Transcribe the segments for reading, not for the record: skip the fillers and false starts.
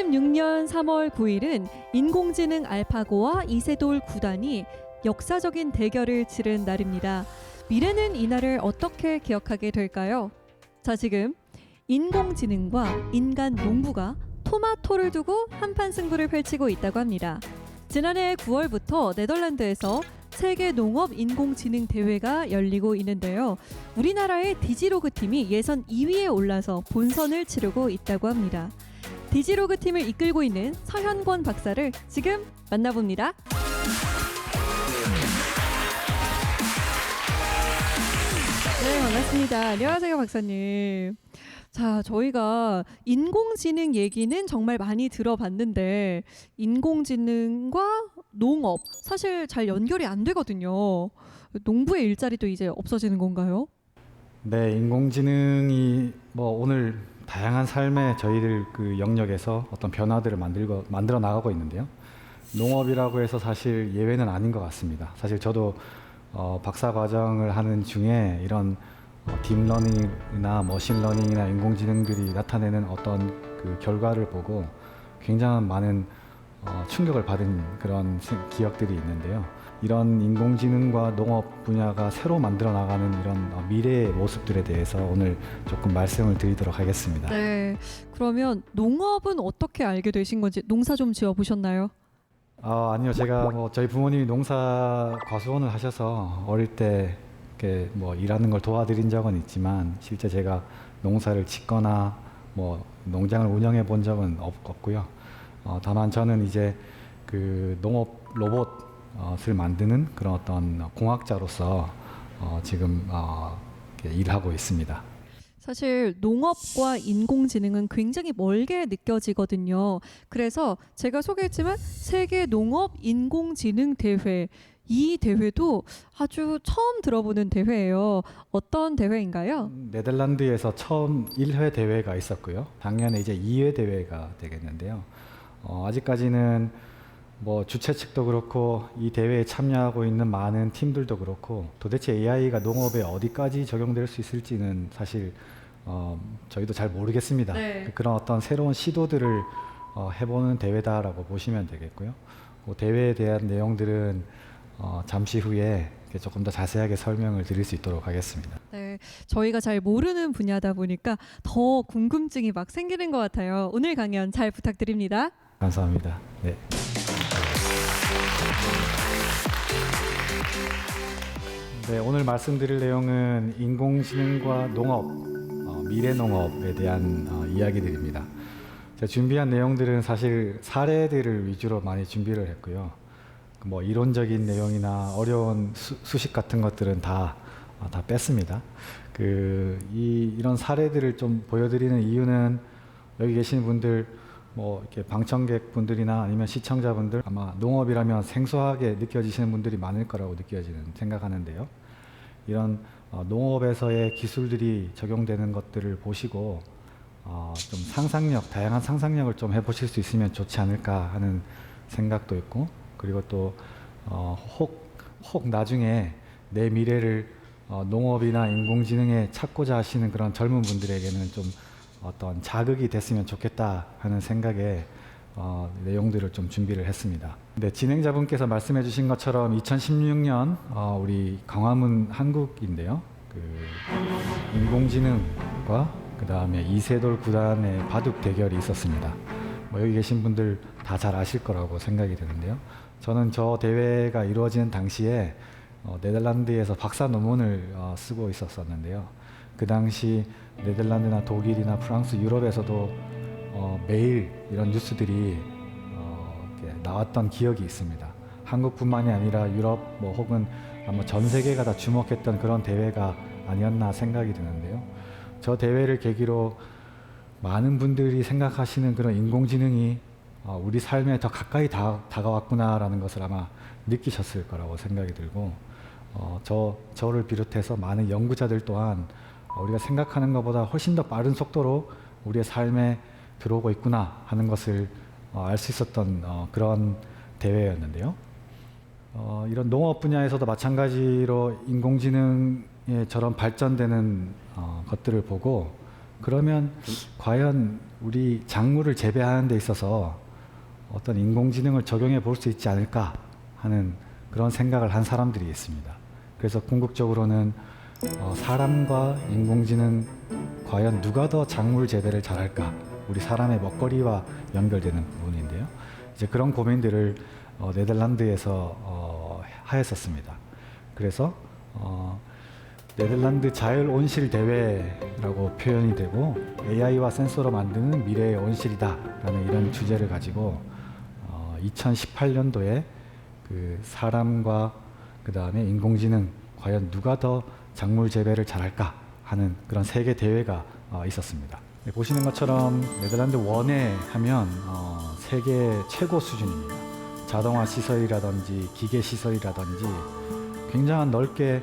2016년 3월 9일은 인공지능 알파고와 이세돌 구단이 역사적인 대결을 치른 날입니다. 미래는 이 날을 어떻게 기억하게 될까요? 자, 지금 인공지능과 인간 농부가 토마토를 두고 한판 승부를 펼치고 있다고 합니다. 지난해 9월부터 네덜란드에서 세계 농업 인공지능 대회가 열리고 있는데요. 우리나라의 디지로그 팀이 예선 2위에 올라서 본선을 치르고 있다고 합니다. 디지로그 팀을 이끌고 있는 서현권 박사를 지금 만나봅니다. 네, 반갑습니다. 안녕하세요, 박사님. 자, 저희가 인공지능 얘기는 정말 많이 들어봤는데 인공지능과 농업 사실 잘 연결이 안 되거든요. 농부의 일자리도 이제 없어지는 건가요? 네, 인공지능이 오늘 다양한 삶의 저희들 그 영역에서 어떤 변화들을 만들어 나가고 있는데요. 농업이라고 해서 사실 예외는 아닌 것 같습니다. 사실 저도 박사 과정을 하는 중에 이런 딥러닝이나 머신러닝이나 인공지능들이 나타내는 어떤 그 결과를 보고 굉장한 많은 충격을 받은 그런 기억들이 있는데요. 이런 인공지능과 농업 분야가 새로 만들어 나가는 이런 미래의 모습들에 대해서 오늘 조금 말씀을 드리도록 하겠습니다. 네, 그러면 농업은 어떻게 알게 되신 건지 농사 좀 지어 보셨나요? 아니요, 제가 저희 부모님이 농사 과수원을 하셔서 어릴 때 이렇게 일하는 걸 도와드린 적은 있지만 실제 제가 농사를 짓거나 농장을 운영해 본 적은 없고요. 다만 저는 이제 그 농업 로봇을 만드는 그런 어떤 공학자로서 지금 이렇게 일하고 있습니다. 사실 농업과 인공지능은 굉장히 멀게 느껴지거든요. 그래서 제가 소개했지만 세계 농업 인공지능 대회, 이 대회도 아주 처음 들어보는 대회예요. 어떤 대회인가요? 네덜란드에서 처음 1회 대회가 있었고요. 작년에 이제 2회 대회가 되겠는데요. 아직까지는 주최 측도 그렇고 이 대회에 참여하고 있는 많은 팀들도 그렇고 도대체 AI가 농업에 어디까지 적용될 수 있을지는 사실 저희도 잘 모르겠습니다. 네. 그런 어떤 새로운 시도들을 해보는 대회다라고 보시면 되겠고요. 그 대회에 대한 내용들은 잠시 후에 조금 더 자세하게 설명을 드릴 수 있도록 하겠습니다. 네, 저희가 잘 모르는 분야다 보니까 더 궁금증이 막 생기는 것 같아요. 오늘 강연 잘 부탁드립니다. 감사합니다. 네. 네, 오늘 말씀드릴 내용은 인공지능과 농업, 미래 농업에 대한 이야기들입니다. 제가 준비한 내용들은 사실 사례들을 위주로 많이 준비를 했고요. 이론적인 내용이나 어려운 수식 같은 것들은 다 뺐습니다. 이런 사례들을 좀 보여드리는 이유는 여기 계신 분들, 이렇게 방청객 분들이나 아니면 시청자분들 아마 농업이라면 생소하게 느껴지시는 분들이 많을 거라고 생각하는데요. 이런 농업에서의 기술들이 적용되는 것들을 보시고 좀 다양한 상상력을 좀 해보실 수 있으면 좋지 않을까 하는 생각도 있고, 그리고 또 혹 나중에 내 미래를 농업이나 인공지능에 찾고자 하시는 그런 젊은 분들에게는 좀 어떤 자극이 됐으면 좋겠다 하는 생각에 내용들을 좀 준비를 했습니다. 네, 진행자분께서 말씀해 주신 것처럼 2016년 우리 광화문 한국인데요. 인공지능과 그 다음에 이세돌 구단의 바둑 대결이 있었습니다. 여기 계신 분들 다 잘 아실 거라고 생각이 드는데요. 저는 저 대회가 이루어지는 당시에 네덜란드에서 박사 논문을 쓰고 있었는데요. 그 당시 네덜란드나 독일이나 프랑스, 유럽에서도 매일 이런 뉴스들이 이렇게 나왔던 기억이 있습니다. 한국뿐만이 아니라 유럽 혹은 아마 전 세계가 다 주목했던 그런 대회가 아니었나 생각이 드는데요. 저 대회를 계기로 많은 분들이 생각하시는 그런 인공지능이 우리 삶에 더 가까이 다가왔구나라는 것을 아마 느끼셨을 거라고 생각이 들고, 저를 비롯해서 많은 연구자들 또한 우리가 생각하는 것보다 훨씬 더 빠른 속도로 우리의 삶에 들어오고 있구나 하는 것을 알 수 있었던 그런 대회였는데요. 이런 농업 분야에서도 마찬가지로 인공지능의 저런 발전되는 것들을 보고 그러면 과연 우리 작물을 재배하는 데 있어서 어떤 인공지능을 적용해 볼 수 있지 않을까 하는 그런 생각을 한 사람들이 있습니다. 그래서 궁극적으로는 사람과 인공지능 과연 누가 더 작물 재배를 잘할까? 우리 사람의 먹거리와 연결되는 부분인데요. 이제 그런 고민들을 네덜란드에서 하였었습니다. 그래서 네덜란드 자율 온실 대회라고 표현이 되고 AI와 센서로 만드는 미래의 온실이다라는 이런 주제를 가지고 2018년도에 그 사람과 그 다음에 인공지능 과연 누가 더 작물 재배를 잘할까 하는 그런 세계 대회가 있었습니다. 네, 보시는 것처럼 네덜란드 원에 하면 세계 최고 수준입니다. 자동화 시설이라든지 기계 시설이라든지 굉장한 넓게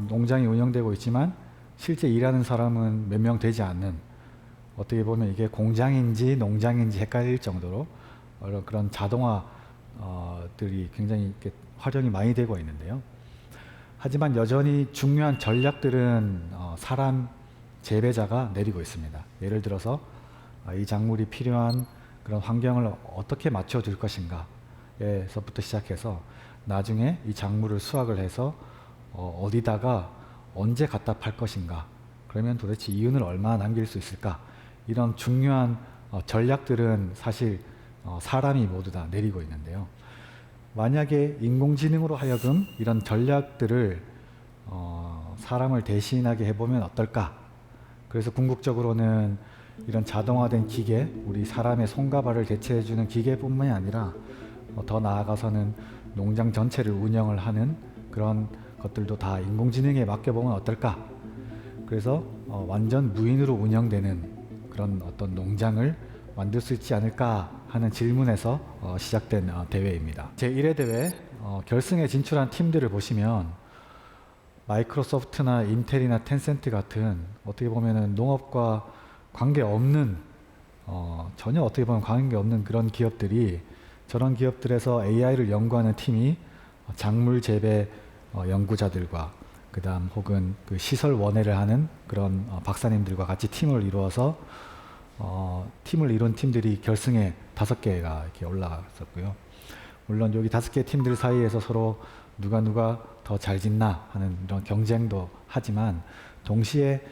농장이 운영되고 있지만 실제 일하는 사람은 몇 명 되지 않는, 어떻게 보면 이게 공장인지 농장인지 헷갈릴 정도로 그런 자동화들이 굉장히 이렇게 활용이 많이 되고 있는데요. 하지만 여전히 중요한 전략들은 사람 재배자가 내리고 있습니다. 예를 들어서 이 작물이 필요한 그런 환경을 어떻게 맞춰줄 것인가에서부터 시작해서 나중에 이 작물을 수확을 해서 어디다가 언제 갖다 팔 것인가, 그러면 도대체 이윤을 얼마나 남길 수 있을까, 이런 중요한 전략들은 사실 사람이 모두 다 내리고 있는데요. 만약에 인공지능으로 하여금 이런 전략들을 사람을 대신하게 해보면 어떨까? 그래서 궁극적으로는 이런 자동화된 기계, 우리 사람의 손과 발을 대체해주는 기계뿐만이 아니라 더 나아가서는 농장 전체를 운영을 하는 그런 것들도 다 인공지능에 맡겨보면 어떨까? 그래서 완전 무인으로 운영되는 그런 어떤 농장을 만들 수 있지 않을까 하는 질문에서 시작된 대회입니다. 제1회 대회 결승에 진출한 팀들을 보시면 마이크로소프트나 인텔이나 텐센트 같은 어떻게 보면은 농업과 관계없는 전혀 어떻게 보면 관계없는 그런 기업들이, 저런 기업들에서 AI를 연구하는 팀이 작물 재배 연구자들과 그 다음 혹은 그 시설 원해를 하는 그런 박사님들과 같이 팀을 이루어서 팀을 이룬 팀들이 결승에 5개가 이렇게 올라갔었고요. 물론 여기 5개 팀들 사이에서 서로 누가 더 잘 짓나 하는 이런 경쟁도 하지만 동시에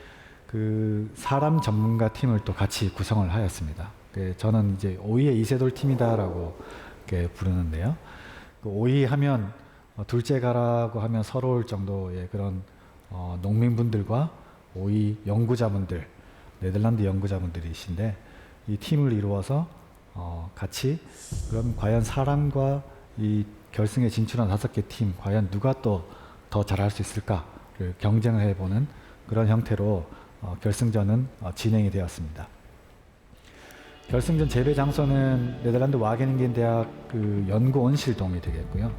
그 사람 전문가 팀을 또 같이 구성을 하였습니다. 저는 이제 오이의 이세돌 팀이다라고 이렇게 부르는데요. 그 오이 하면 둘째 가라고 하면 서러울 정도의 그런 농민분들과 오이 연구자분들, 네덜란드 연구자분들이신데 이 팀을 이루어서 같이 그럼 과연 사람과 이 결승에 진출한 5개 팀 과연 누가 또 더 잘할 수 있을까를 경쟁을 해보는 그런 형태로 결승전은 진행이 되었습니다. 결승전 재배 장소는 네덜란드 와게닝겐 대학 그 연구 온실동이 되겠고요.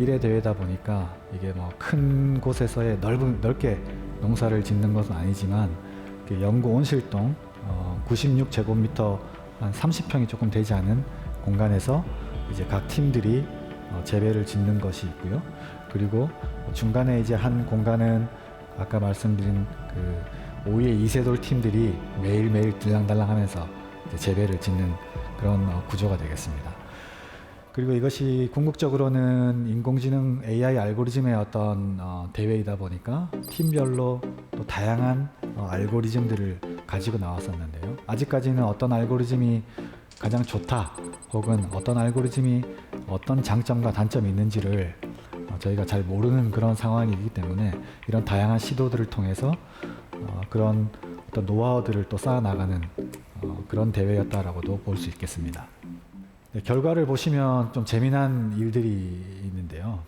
1회 대회다 보니까 이게 뭐 큰 곳에서의 넓게 농사를 짓는 것은 아니지만 연구 온실동 96제곱미터 한 30평이 조금 되지 않은 공간에서 이제 각 팀들이 재배를 짓는 것이 있고요. 그리고 중간에 이제 한 공간은 아까 말씀드린 그 오이의 이세돌 팀들이 매일매일 들랑달랑하면서 재배를 짓는 그런 구조가 되겠습니다. 그리고 이것이 궁극적으로는 인공지능 AI 알고리즘의 어떤 대회이다 보니까 팀별로 또 다양한 알고리즘들을 가지고 나왔었는데요. 아직까지는 어떤 알고리즘이 가장 좋다 혹은 어떤 알고리즘이 어떤 장점과 단점이 있는지를 저희가 잘 모르는 그런 상황이기 때문에 이런 다양한 시도들을 통해서 그런 어떤 노하우들을 또 쌓아나가는 그런 대회였다라고도 볼 수 있겠습니다. 네, 결과를 보시면 좀 재미난 일들이 있는데요.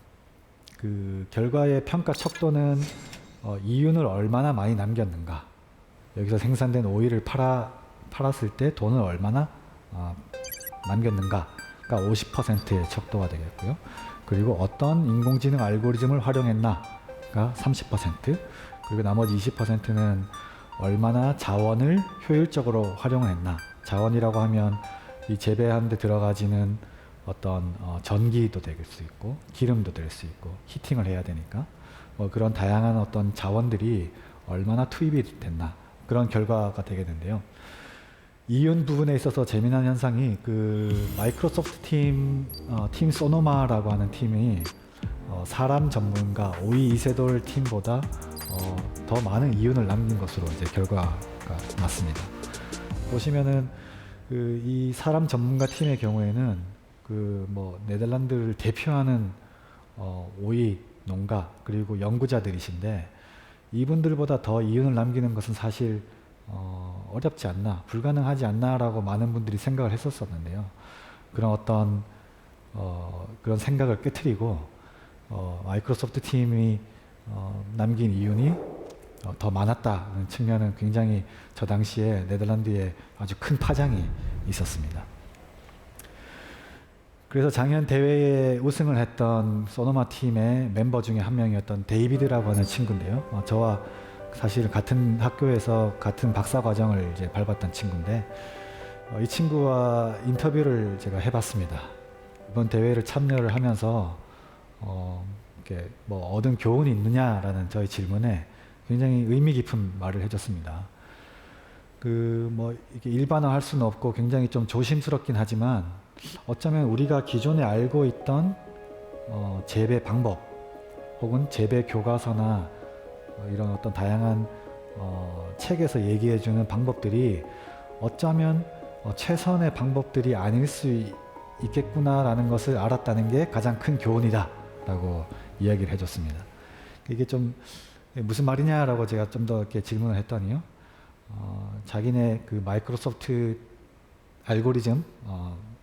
그 결과의 평가 척도는 이윤을 얼마나 많이 남겼는가, 여기서 생산된 오일을 팔았을 때 돈을 얼마나 남겼는가가 50%의 척도가 되겠고요. 그리고 어떤 인공지능 알고리즘을 활용했나가 30%, 그리고 나머지 20%는 얼마나 자원을 효율적으로 활용했나. 자원이라고 하면 이 재배하는 데 들어가지는 어떤 전기도 될 수 있고 기름도 될 수 있고 히팅을 해야 되니까 뭐 그런 다양한 어떤 자원들이 얼마나 투입이 됐나, 그런 결과가 되겠는데요. 이윤 부분에 있어서 재미난 현상이 그 마이크로소프트 팀 소노마라고 하는 팀이 사람 전문가 오이 이세돌 팀보다 더 많은 이윤을 남긴 것으로 이제 결과가 났습니다. 보시면은 이 사람 전문가 팀의 경우에는 네덜란드를 대표하는 오이 농가 그리고 연구자들이신데 이분들보다 더 이윤을 남기는 것은 사실 어렵지 않나, 불가능하지 않나라고 많은 분들이 생각을 했었었는데요. 그런 어떤 그런 생각을 깨트리고 마이크로소프트 팀이 남긴 이윤이 더 많았다는 측면은 굉장히 저 당시에 네덜란드에 아주 큰 파장이 있었습니다. 그래서 작년 대회에 우승을 했던 소노마 팀의 멤버 중에 한 명이었던 데이비드라고 하는 친구인데요. 저와 사실 같은 학교에서 같은 박사 과정을 이제 밟았던 친구인데 이 친구와 인터뷰를 제가 해봤습니다. 이번 대회를 참여를 하면서 이렇게 얻은 교훈이 있느냐라는 저희 질문에 굉장히 의미 깊은 말을 해줬습니다. 이렇게 일반화할 수는 없고 굉장히 좀 조심스럽긴 하지만 어쩌면 우리가 기존에 알고 있던 재배 방법 혹은 재배 교과서나 이런 어떤 다양한 책에서 얘기해주는 방법들이 어쩌면 최선의 방법들이 아닐 수 있겠구나라는 것을 알았다는 게 가장 큰 교훈이다 라고 이야기를 해줬습니다. 이게 좀 무슨 말이냐라고 제가 좀 더 이렇게 질문을 했더니요. 자기네 그 마이크로소프트 알고리즘,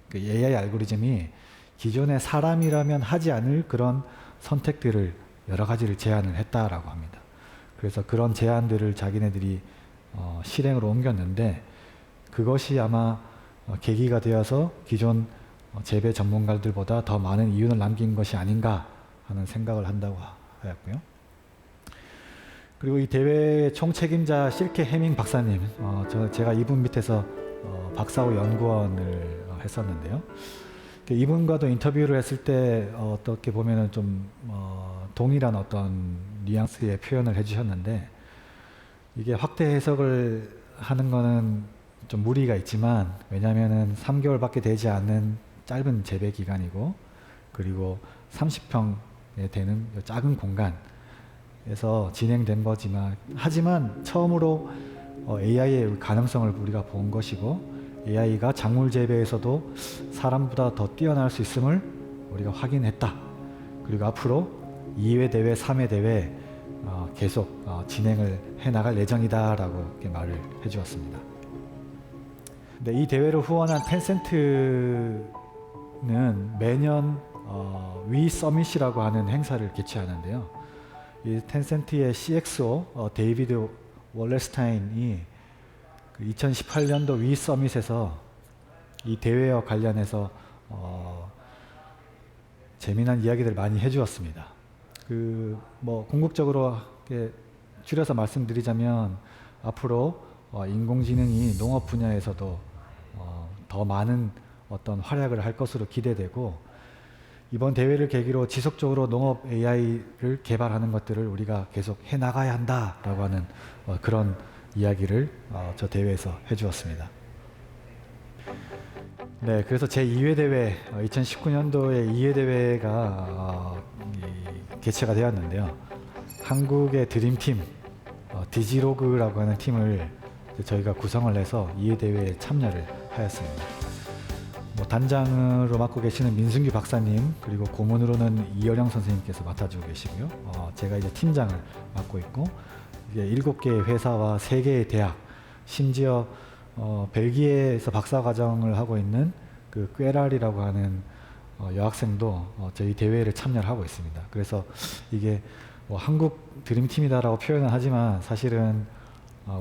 그 AI 알고리즘이 기존의 사람이라면 하지 않을 그런 선택들을 여러 가지를 제안을 했다라고 합니다. 그래서 그런 제안들을 자기네들이 실행으로 옮겼는데 그것이 아마 계기가 되어서 기존 재배 전문가들보다 더 많은 이윤을 남긴 것이 아닌가 하는 생각을 한다고 하였고요. 그리고 이 대회 총책임자 실케 해밍 박사님, 제가 이분 밑에서 박사후 연구원을 했었는데요. 이분과도 인터뷰를 했을 때 어떻게 보면은 좀 동일한 어떤 뉘앙스의 표현을 해주셨는데 이게 확대 해석을 하는 거는 좀 무리가 있지만 왜냐하면은 3개월밖에 되지 않는 짧은 재배 기간이고 그리고 30평에 되는 작은 공간에서 진행된 거지만 하지만 처음으로 AI의 가능성을 우리가 본 것이고 AI가 작물 재배에서도 사람보다 더 뛰어날 수 있음을 우리가 확인했다. 그리고 앞으로 2회 대회, 3회 대회 계속 진행을 해나갈 예정이다라고 이렇게 말을 해주었습니다. 근데 이 대회를 후원한 텐센트는 매년 위 서밋이라고 하는 행사를 개최하는데요. 이 텐센트의 CXO 데이비드 월레스타인이 2018년도 위 서밋에서 이 대회와 관련해서 재미난 이야기들 많이 해주었습니다. 궁극적으로 줄여서 말씀드리자면 앞으로 인공지능이 농업 분야에서도 더 많은 어떤 활약을 할 것으로 기대되고 이번 대회를 계기로 지속적으로 농업 AI를 개발하는 것들을 우리가 계속 해나가야 한다라고 하는 그런 이야기를 저 대회에서 해주었습니다. 네, 그래서 제 2회 대회, 2019년도에 2회 대회가 개최가 되었는데요. 한국의 드림팀, 디지로그라고 하는 팀을 저희가 구성을 해서 2회 대회에 참여를 하였습니다. 단장으로 맡고 계시는 민승규 박사님 그리고 고문으로는 이열영 선생님께서 맡아주고 계시고요. 제가 이제 팀장을 맡고 있고 이게 7개의 회사와 3개의 대학 심지어 벨기에에서 박사과정을 하고 있는 그 꾀랄이라고 하는 여학생도 저희 대회를 참여를 하고 있습니다. 그래서 이게 한국 드림팀이다라고 표현을 하지만 사실은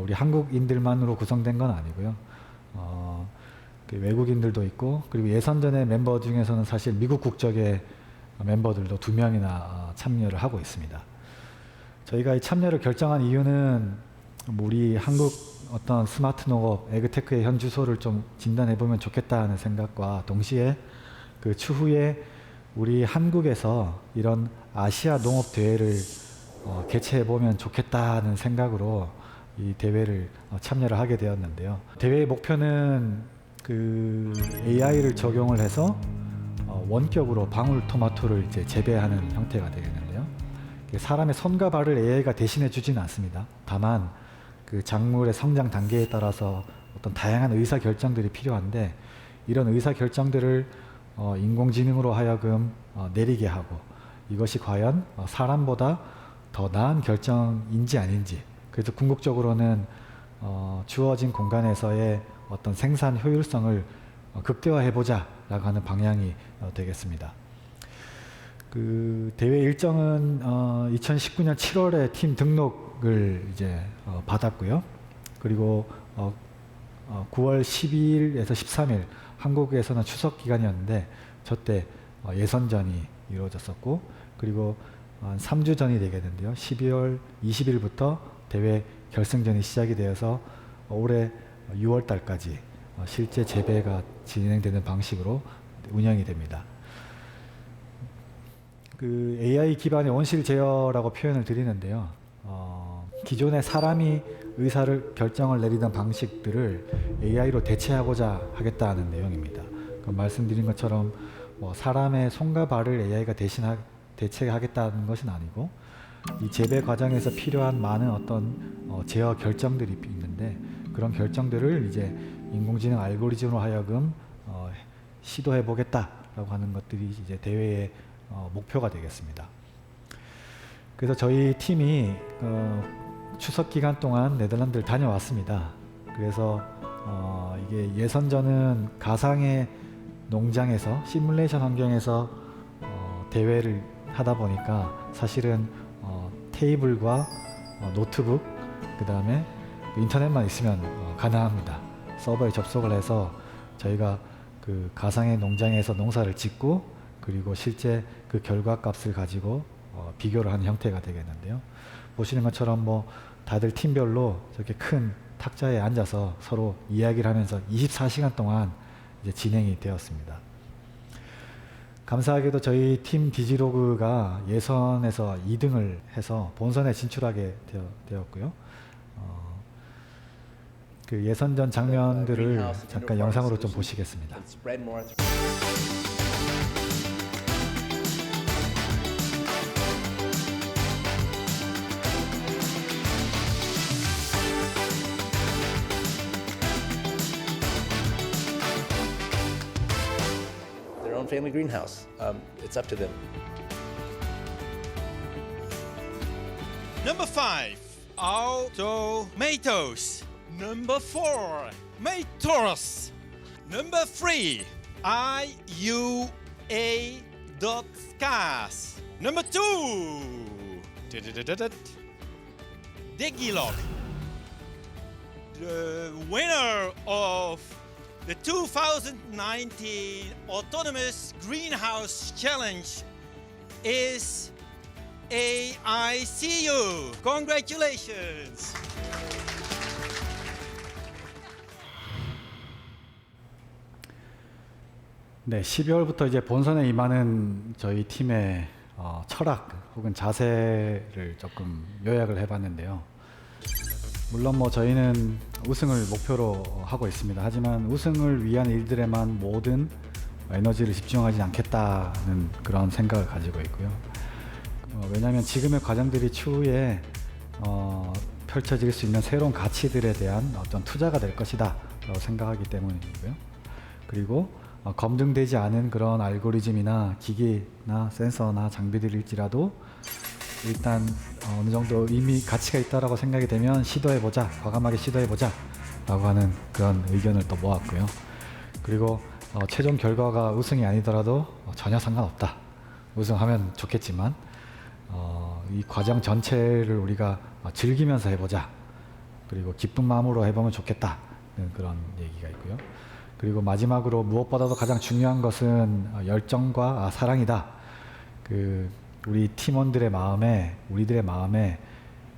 우리 한국인들만으로 구성된 건 아니고요. 외국인들도 있고 그리고 예선전의 멤버 중에서는 사실 미국 국적의 멤버들도 2명이나 참여를 하고 있습니다. 저희가 이 참여를 결정한 이유는 우리 한국 어떤 스마트 농업, 에그테크의 현 주소를 좀 진단해 보면 좋겠다는 생각과 동시에 그 추후에 우리 한국에서 이런 아시아 농업 대회를 개최해 보면 좋겠다는 생각으로 이 대회를 참여를 하게 되었는데요. 대회의 목표는 그 AI를 적용을 해서 원격으로 방울토마토를 이제 재배하는 형태가 되겠는데요. 사람의 손과 발을 AI가 대신해 주지는 않습니다. 다만 그 작물의 성장 단계에 따라서 어떤 다양한 의사 결정들이 필요한데, 이런 의사 결정들을 인공지능으로 하여금 내리게 하고, 이것이 과연 사람보다 더 나은 결정인지 아닌지, 그래서 궁극적으로는 주어진 공간에서의 어떤 생산 효율성을 극대화해보자 라고 하는 방향이 되겠습니다. 그 대회 일정은 2019년 7월에 팀 등록을 이제 받았고요. 그리고 9월 12일에서 13일 한국에서는 추석 기간이었는데 저때 예선전이 이루어졌었고, 그리고 한 3주 전이 되겠는데요. 12월 20일부터 대회 결승전이 시작이 되어서 올해 6월 달까지 실제 재배가 진행되는 방식으로 운영이 됩니다. 그 AI 기반의 온실 제어라고 표현을 드리는데요. 기존의 사람이 의사를 결정을 내리던 방식들을 AI로 대체하고자 하겠다는 내용입니다. 말씀드린 것처럼 사람의 손과 발을 AI가 대체하겠다는 것은 아니고, 이 재배 과정에서 필요한 많은 어떤 제어 결정들이 있는데, 그런 결정들을 이제 인공지능 알고리즘으로 하여금 시도해 보겠다라고 하는 것들이 이제 대회의 목표가 되겠습니다. 그래서 저희 팀이 추석 기간 동안 네덜란드를 다녀왔습니다. 그래서 이게 예선전은 가상의 농장에서 시뮬레이션 환경에서 대회를 하다 보니까 사실은 테이블과 노트북, 그 다음에 인터넷만 있으면 가능합니다. 서버에 접속을 해서 저희가 그 가상의 농장에서 농사를 짓고, 그리고 실제 그 결과값을 가지고 비교를 하는 형태가 되겠는데요. 보시는 것처럼 다들 팀별로 저렇게 큰 탁자에 앉아서 서로 이야기를 하면서 24시간 동안 이제 진행이 되었습니다. 감사하게도 저희 팀 디지로그가 예선에서 2등을 해서 본선에 진출하게 되었고요. 그 예선전 장면들을 잠깐 영상으로 좀 보시겠습니다. Their own family greenhouse. It's up to them. Number 5, tomatoes. Number 4, Mators. Number 3, IUA.cars. Number 2, Digilog. The winner of the 2019 Autonomous Greenhouse Challenge is AICU. Congratulations. 네, 12월부터 이제 본선에 임하는 저희 팀의 철학 혹은 자세를 조금 요약을 해봤는데요. 물론 저희는 우승을 목표로 하고 있습니다. 하지만 우승을 위한 일들에만 모든 에너지를 집중하지 않겠다는 그런 생각을 가지고 있고요. 왜냐하면 지금의 과정들이 추후에 펼쳐질 수 있는 새로운 가치들에 대한 어떤 투자가 될 것이다 라고 생각하기 때문이고요. 그리고 검증되지 않은 그런 알고리즘이나 기기나 센서나 장비들일지라도 일단 어느 정도 이미 가치가 있다라고 생각이 되면 시도해보자, 과감하게 시도해보자 라고 하는 그런 의견을 또 모았고요. 그리고 최종 결과가 우승이 아니더라도 전혀 상관없다. 우승하면 좋겠지만 이 과정 전체를 우리가 즐기면서 해보자. 그리고 기쁜 마음으로 해보면 좋겠다는 그런 얘기가 있고요. 그리고 마지막으로 무엇보다도 가장 중요한 것은 열정과 사랑이다. 우리 팀원들의 마음에, 우리들의 마음에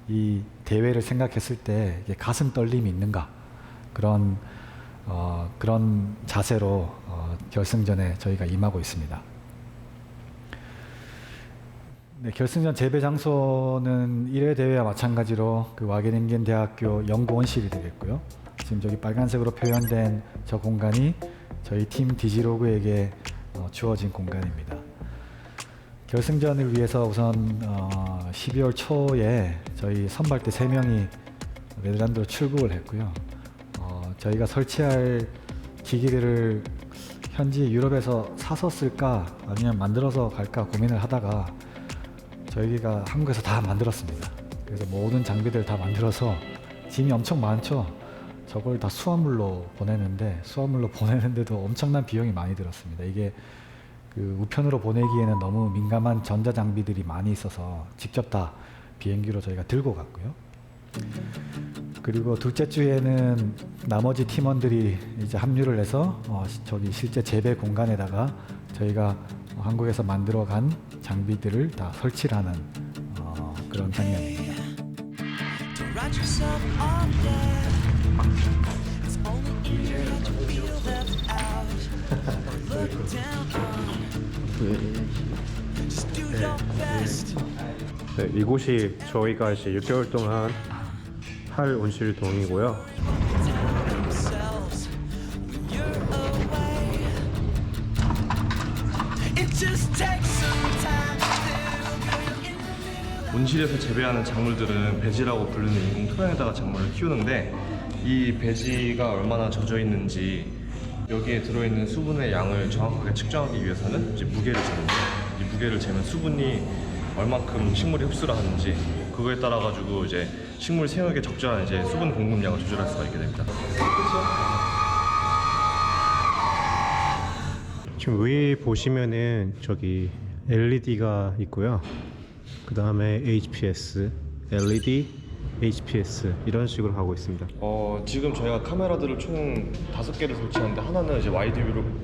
이 대회를 생각했을 때 가슴 떨림이 있는가, 그런 결승전에 저희가 임하고 있습니다. 네, 결승전 재배 장소는 1회 대회와 마찬가지로 그 와게닝겐 대학교 연구원실이 되겠고요. 지금 저기 빨간색으로 표현된 저 공간이 저희 팀 디지로그에게 주어진 공간입니다. 결승전을 위해서 우선 12월 초에 저희 선발대 3명이 네덜란드로 출국을 했고요. 저희가 설치할 기기들을 현지 유럽에서 사서 쓸까 아니면 만들어서 갈까 고민을 하다가 저희가 한국에서 다 만들었습니다. 그래서 모든 장비들 다 만들어서 짐이 엄청 많죠. 저걸 다 수화물로 보내는데도 엄청난 비용이 많이 들었습니다. 이게 그 우편으로 보내기에는 너무 민감한 전자 장비들이 많이 있어서 직접 다 비행기로 저희가 들고 갔고요. 그리고 둘째 주에는 나머지 팀원들이 이제 합류를 해서 저기 실제 재배 공간에다가 저희가 한국에서 만들어간 장비들을 다 설치를 하는 그런 장면입니다. Don't write yourself off yet. It's only easier to feel left out or looked down on. Just do your best. 네, 이곳이 저희가 이제 6개월 동안 할 온실동이고요. Themselves when you're away. It just takes some time to feel. 온실에서 재배하는 작물들은 배지라고 부르는 인공 토양에다가 작물을 키우는데 이 배지가 얼마나 젖어 있는지 여기에 들어있는 수분의 양을 정확하게 측정하기 위해서는 이제 무게를 재는 거예요. 이 무게를 재면 수분이 얼만큼 식물이 흡수를 하는지 그거에 따라 가지고 이제 식물 생육에 적절한 이제 수분 공급량을 조절할 수가 있게 됩니다. 지금 위에 보시면은 저기 LED가 있고요. 그 다음에 HPS, LED, HPS 이런 식으로 하고 있습니다. 지금 저희가 카메라들을 총 5개를 설치하는데 하나는 이제 와이드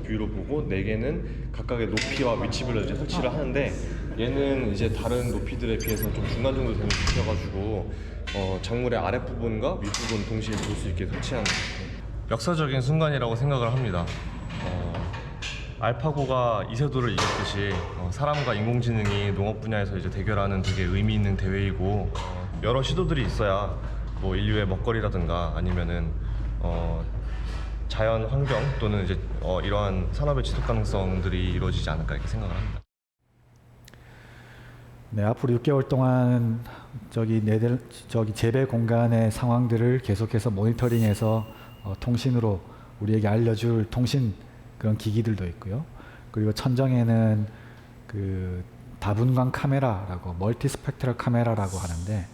뷰로 보고 4개는 각각의 높이와 위치별로 이제 설치를 하는데 얘는 이제 다른 높이들에 비해서 좀 중간 정도 되는 높이여가지고 작물의 아랫부분과 윗부분 동시에 볼 수 있게 설치하는 역사적인 순간이라고 생각을 합니다. 알파고가 이세돌을 이겼듯이 사람과 인공지능이 농업 분야에서 이제 대결하는 되게 의미 있는 대회이고 여러 시도들이 있어야 뭐 인류의 먹거리라든가 아니면은 자연 환경 또는 이제 이러한 산업의 지속 가능성들이 이루어지지 않을까 이렇게 생각을 합니다. 네, 앞으로 6개월 동안 저기 재배 공간의 상황들을 계속해서 모니터링해서 통신으로 우리에게 알려줄 통신 그런 기기들도 있고요. 그리고 천정에는 그 다분광 카메라라고 멀티 스펙트럴 카메라라고 하는데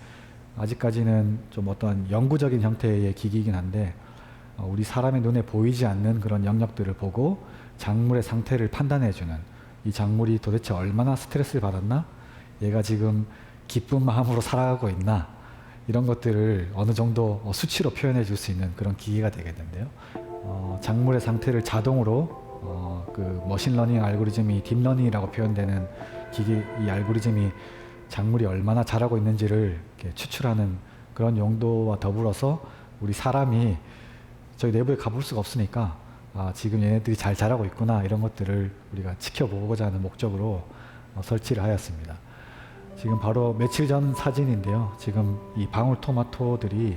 아직까지는 좀 어떤 영구적인 형태의 기기이긴 한데 우리 사람의 눈에 보이지 않는 그런 영역들을 보고 작물의 상태를 판단해주는 이 작물이 도대체 얼마나 스트레스를 받았나? 얘가 지금 기쁜 마음으로 살아가고 있나? 이런 것들을 어느 정도 수치로 표현해 줄 수 있는 그런 기기가 되겠는데요. 작물의 상태를 자동으로 그 머신러닝 알고리즘이 딥러닝이라고 표현되는 기기 이 알고리즘이 작물이 얼마나 자라고 있는지를 이렇게 추출하는 그런 용도와 더불어서 우리 사람이 저희 내부에 가볼 수가 없으니까 지금 얘네들이 잘 자라고 있구나 이런 것들을 우리가 지켜보고자 하는 목적으로 설치를 하였습니다. 지금 바로 며칠 전 사진인데요. 지금 이 방울토마토들이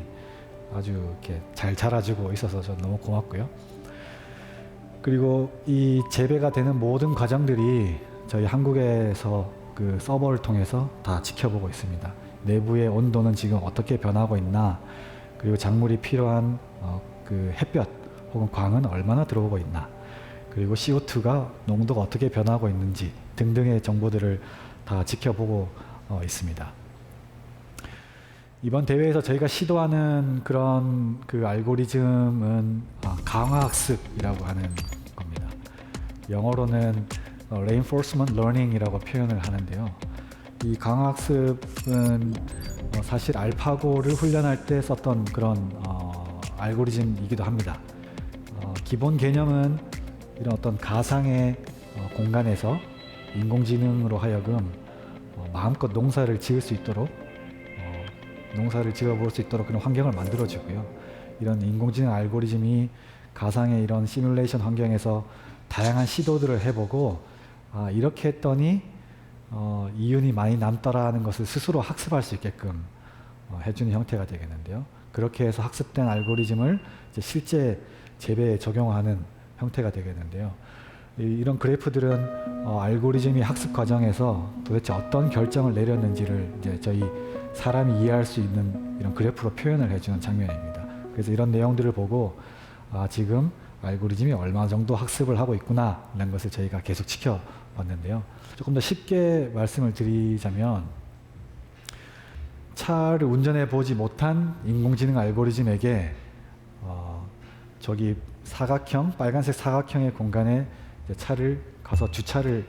아주 이렇게 잘 자라주고 있어서 저 너무 고맙고요. 그리고 이 재배가 되는 모든 과정들이 저희 한국에서 그 서버를 통해서 다 지켜보고 있습니다. 내부의 온도는 지금 어떻게 변하고 있나, 그리고 작물이 필요한 그 햇볕 혹은 광은 얼마나 들어오고 있나, 그리고 CO2가 농도가 어떻게 변하고 있는지 등등의 정보들을 다 지켜보고 있습니다. 이번 대회에서 저희가 시도하는 그런 그 알고리즘은 강화학습이라고 하는 겁니다. 영어로는 Reinforcement Learning이라고 표현을 하는데요. 이 강화학습은 사실 알파고를 훈련할 때 썼던 그런 알고리즘이기도 합니다. 기본 개념은 이런 어떤 가상의 공간에서 인공지능으로 하여금 마음껏 농사를 지을 수 있도록 농사를 지어볼 수 있도록 그런 환경을 만들어주고요. 이런 인공지능 알고리즘이 가상의 이런 시뮬레이션 환경에서 다양한 시도들을 해보고 이렇게 했더니 이윤이 많이 남더라는 것을 스스로 학습할 수 있게끔 해주는 형태가 되겠는데요. 그렇게 해서 학습된 알고리즘을 이제 실제 재배에 적용하는 형태가 되겠는데요. 이런 그래프들은 알고리즘이 학습 과정에서 도대체 어떤 결정을 내렸는지를 이제 저희 사람이 이해할 수 있는 이런 그래프로 표현을 해주는 장면입니다. 그래서 이런 내용들을 보고 지금 알고리즘이 얼마 정도 학습을 하고 있구나 라는 것을 저희가 계속 지켜봤는데요. 조금 더 쉽게 말씀을 드리자면 차를 운전해 보지 못한 인공지능 알고리즘에게 저기 사각형, 빨간색 사각형의 공간에 이제 차를 가서 주차를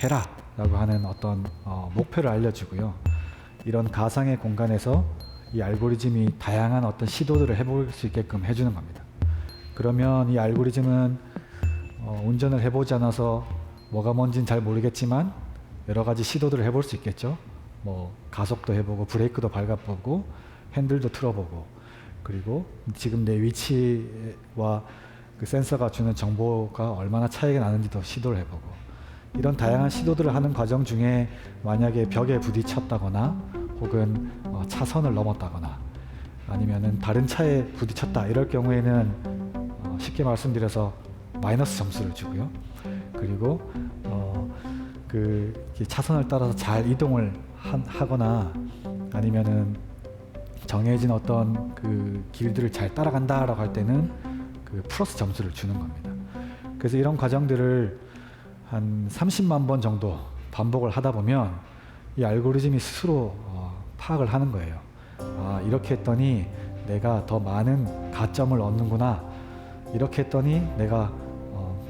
해라 라고 하는 어떤 목표를 알려주고요. 이런 가상의 공간에서 이 알고리즘이 다양한 어떤 시도들을 해볼 수 있게끔 해주는 겁니다. 그러면 이 알고리즘은 운전을 해보지 않아서 뭐가 뭔지는 잘 모르겠지만 여러 가지 시도들을 해볼 수 있겠죠. 뭐 가속도 해보고 브레이크도 밟아보고 핸들도 틀어보고 그리고 지금 내 위치와 그 센서가 주는 정보가 얼마나 차이가 나는지도 시도를 해보고 이런 다양한 시도들을 하는 과정 중에 만약에 벽에 부딪혔다거나 혹은 차선을 넘었다거나 아니면은 다른 차에 부딪혔다 이럴 경우에는 쉽게 말씀드려서 마이너스 점수를 주고요. 그리고 그 차선을 따라서 잘 이동을 하거나 아니면은 정해진 어떤 그 길들을 잘 따라간다라고 할 때는 그 플러스 점수를 주는 겁니다. 그래서 이런 과정들을 한 30만 번 정도 반복을 하다 보면 이 알고리즘이 스스로 파악을 하는 거예요. 이렇게 했더니 내가 더 많은 가점을 얻는구나. 이렇게 했더니 내가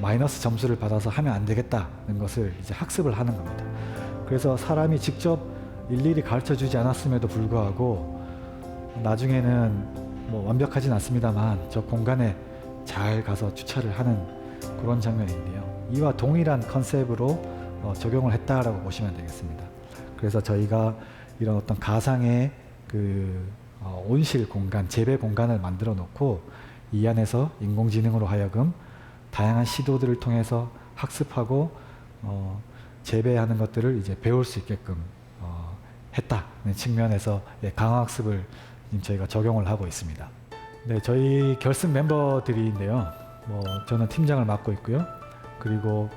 마이너스 점수를 받아서 하면 안 되겠다는 것을 이제 학습을 하는 겁니다. 그래서 사람이 직접 일일이 가르쳐 주지 않았음에도 불구하고 나중에는 뭐 완벽하진 않습니다만 저 공간에 잘 가서 주차를 하는 그런 장면인데요. 이와 동일한 컨셉으로 적용을 했다라고 보시면 되겠습니다. 그래서 저희가 이런 어떤 가상의 그 온실 공간, 재배 공간을 만들어 놓고 이 안에서 인공지능으로 하여금 다양한 시도들을 통해서 학습하고 재배하는 것들을 이제 배울 수 있게끔 했다는 측면에서 강화학습을 저희가 적용을 하고 있습니다. 네, 저희 결승 멤버들인데요. 저는 팀장을 맡고 있고요. 그리고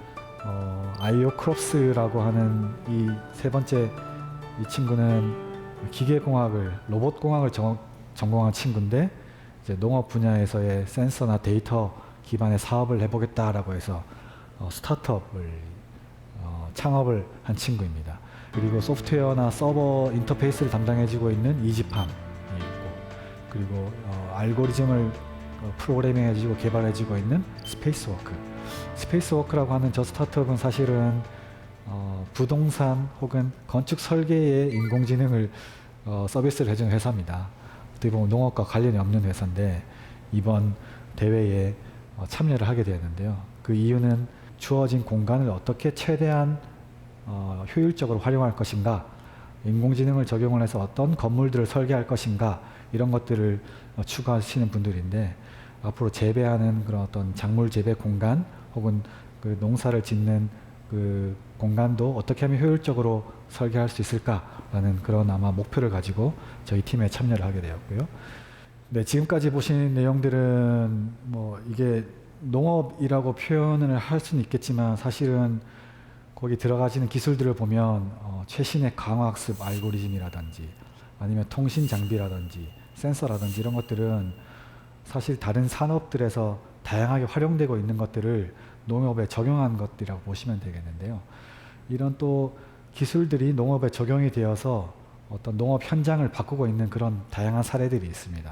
아이오 크롭스라고 하는 이 세 번째 이 친구는 기계공학을 로봇공학을 전공한 친구인데 이제 농업 분야에서의 센서나 데이터 기반의 사업을 해보겠다라고 해서 스타트업을 창업을 한 친구입니다. 그리고 소프트웨어나 서버 인터페이스를 담당해주고 있는 이지팜이 있고 그리고 알고리즘을 프로그래밍해주고 개발해주고 있는 스페이스워크. 스페이스워크라고 하는 저 스타트업은 사실은 부동산 혹은 건축 설계에 인공지능을 서비스를 해주는 회사입니다. 어떻게 보면 농업과 관련이 없는 회사인데 이번 대회에 참여를 하게 되었는데요. 그 이유는 주어진 공간을 어떻게 최대한 효율적으로 활용할 것인가, 인공지능을 적용을 해서 어떤 건물들을 설계할 것인가 이런 것들을 추구하시는 분들인데 앞으로 재배하는 그런 어떤 작물 재배 공간 혹은 그 농사를 짓는 그 공간도 어떻게 하면 효율적으로 설계할 수 있을까라는 그런 아마 목표를 가지고 저희 팀에 참여를 하게 되었고요. 네, 지금까지 보신 내용들은 이게 농업이라고 표현을 할 수는 있겠지만 사실은 거기 들어가지는 기술들을 보면 최신의 강화학습 알고리즘이라든지 아니면 통신 장비라든지 센서라든지 이런 것들은 사실 다른 산업들에서 다양하게 활용되고 있는 것들을 농업에 적용한 것들이라고 보시면 되겠는데요. 이런 또 기술들이 농업에 적용이 되어서 어떤 농업 현장을 바꾸고 있는 그런 다양한 사례들이 있습니다.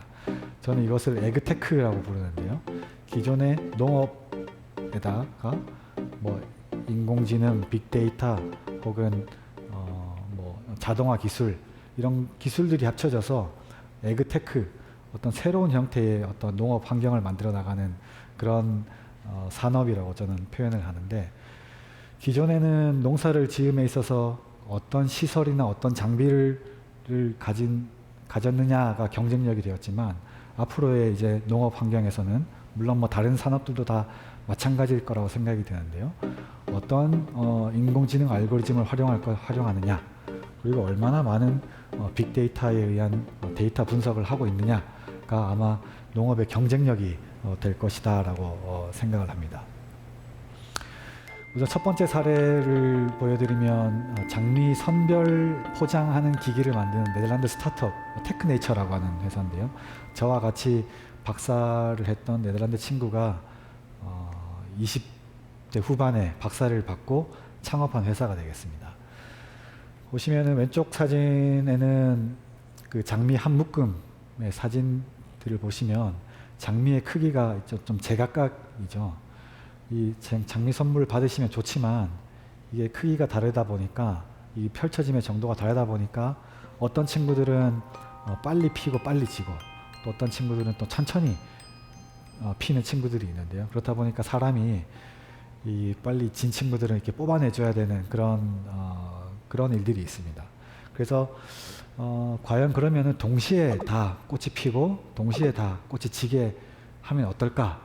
저는 이것을 에그테크라고 부르는데요. 기존의 농업에다가 인공지능, 빅데이터 혹은 자동화 기술 이런 기술들이 합쳐져서 에그테크 어떤 새로운 형태의 어떤 농업 환경을 만들어 나가는 그런 산업이라고 저는 표현을 하는데 기존에는 농사를 지음에 있어서 어떤 시설이나 어떤 장비를 가졌느냐가 경쟁력이 되었지만 앞으로의 이제 농업 환경에서는 물론 다른 산업들도 다 마찬가지일 거라고 생각이 드는데요. 어떤 인공지능 알고리즘을 활용하느냐, 그리고 얼마나 많은 빅데이터에 의한 데이터 분석을 하고 있느냐가 아마 농업의 경쟁력이 될 것이다라고 생각을 합니다. 우선 첫 번째 사례를 보여드리면 장미 선별 포장하는 기기를 만드는 네덜란드 스타트업 테크네이처라고 하는 회사인데요. 저와 같이 박사를 했던 네덜란드 친구가 20대 후반에 박사를 받고 창업한 회사가 되겠습니다. 보시면은 왼쪽 사진에는 그 장미 한 묶음의 사진들을 보시면 장미의 크기가 좀 제각각이죠. 이 장미 선물 받으시면 좋지만 이게 크기가 다르다 보니까 이 펼쳐짐의 정도가 다르다 보니까 어떤 친구들은 빨리 피고 빨리 지고 또 어떤 친구들은 또 천천히 피는 친구들이 있는데요. 그렇다 보니까 사람이 이 빨리 진 친구들은 이렇게 뽑아내줘야 되는 그런 일들이 있습니다. 그래서 과연 그러면은 동시에 다 꽃이 피고 동시에 다 꽃이 지게 하면 어떨까?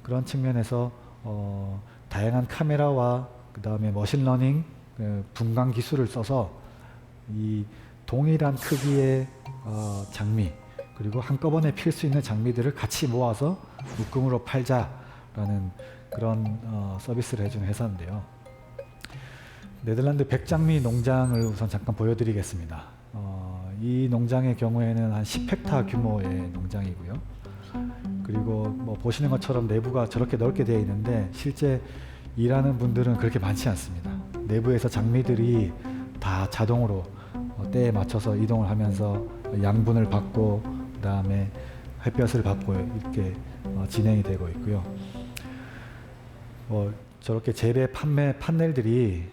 그런 측면에서 다양한 카메라와 그 다음에 머신러닝 분광 기술을 써서 이 동일한 크기의 장미 그리고 한꺼번에 필 수 있는 장미들을 같이 모아서 묶음으로 팔자라는 그런 서비스를 해주는 회사인데요. 네덜란드 백장미 농장을 우선 잠깐 보여드리겠습니다. 이 농장의 경우에는 한 10헥타 규모의 농장이고요. 그리고 뭐 보시는 것처럼 내부가 저렇게 넓게 되어 있는데 실제 일하는 분들은 그렇게 많지 않습니다. 내부에서 장미들이 다 자동으로 때에 맞춰서 이동을 하면서 양분을 받고 그 다음에 햇볕을 받고 이렇게 진행이 되고 있고요. 저렇게 재배 판매 판넬들이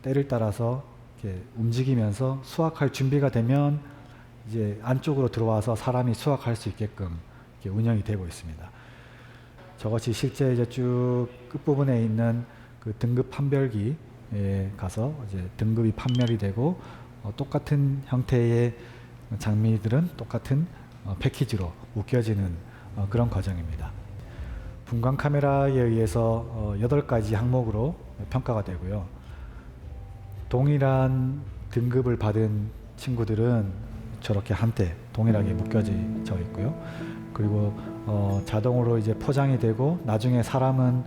때를 따라서 이렇게 움직이면서 수확할 준비가 되면 이제 안쪽으로 들어와서 사람이 수확할 수 있게끔 이렇게 운영이 되고 있습니다. 저것이 실제 이제 쭉 끝부분에 있는 그 등급 판별기에 가서 이제 등급이 판별이 되고 똑같은 형태의 장미들은 똑같은 패키지로 묶여지는 그런 과정입니다. 분광 카메라에 의해서 8가지 항목으로 평가가 되고요. 동일한 등급을 받은 친구들은 저렇게 한때 동일하게 묶여져 있고요. 그리고 자동으로 이제 포장이 되고 나중에 사람은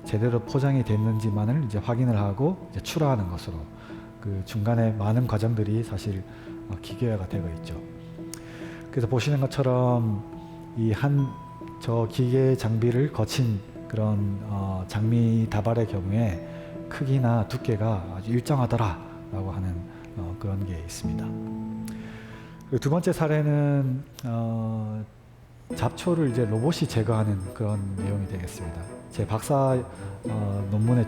제대로 포장이 됐는지만을 이제 확인을 하고 이제 출하하는 것으로 그 중간에 많은 과정들이 사실 기계화가 되고 있죠. 그래서 보시는 것처럼 이 저 기계 장비를 거친 그런 장미 다발의 경우에 크기나 두께가 아주 일정하더라라고 하는 그런 게 있습니다. 그리고 두 번째 사례는 잡초를 이제 로봇이 제거하는 그런 내용이 되겠습니다. 제 박사 논문의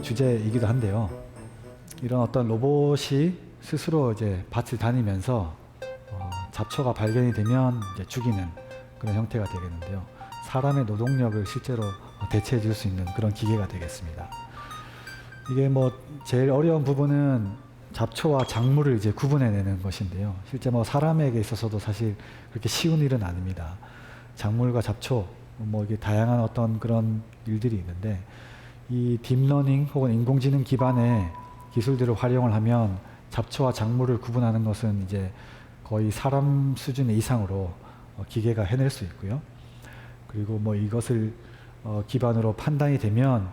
주제이기도 한데요. 이런 어떤 로봇이 스스로 이제 밭을 다니면서 잡초가 발견이 되면 이제 죽이는 그런 형태가 되겠는데요. 사람의 노동력을 실제로 대체해 줄 수 있는 그런 기계가 되겠습니다. 이게 뭐 제일 어려운 부분은 잡초와 작물을 이제 구분해내는 것인데요. 실제 뭐 사람에게 있어서도 사실 그렇게 쉬운 일은 아닙니다. 작물과 잡초, 뭐 이게 다양한 어떤 그런 일들이 있는데 이 딥러닝 혹은 인공지능 기반의 기술들을 활용을 하면 잡초와 작물을 구분하는 것은 이제 거의 사람 수준 이상으로 기계가 해낼 수 있고요. 그리고 뭐 이것을 기반으로 판단이 되면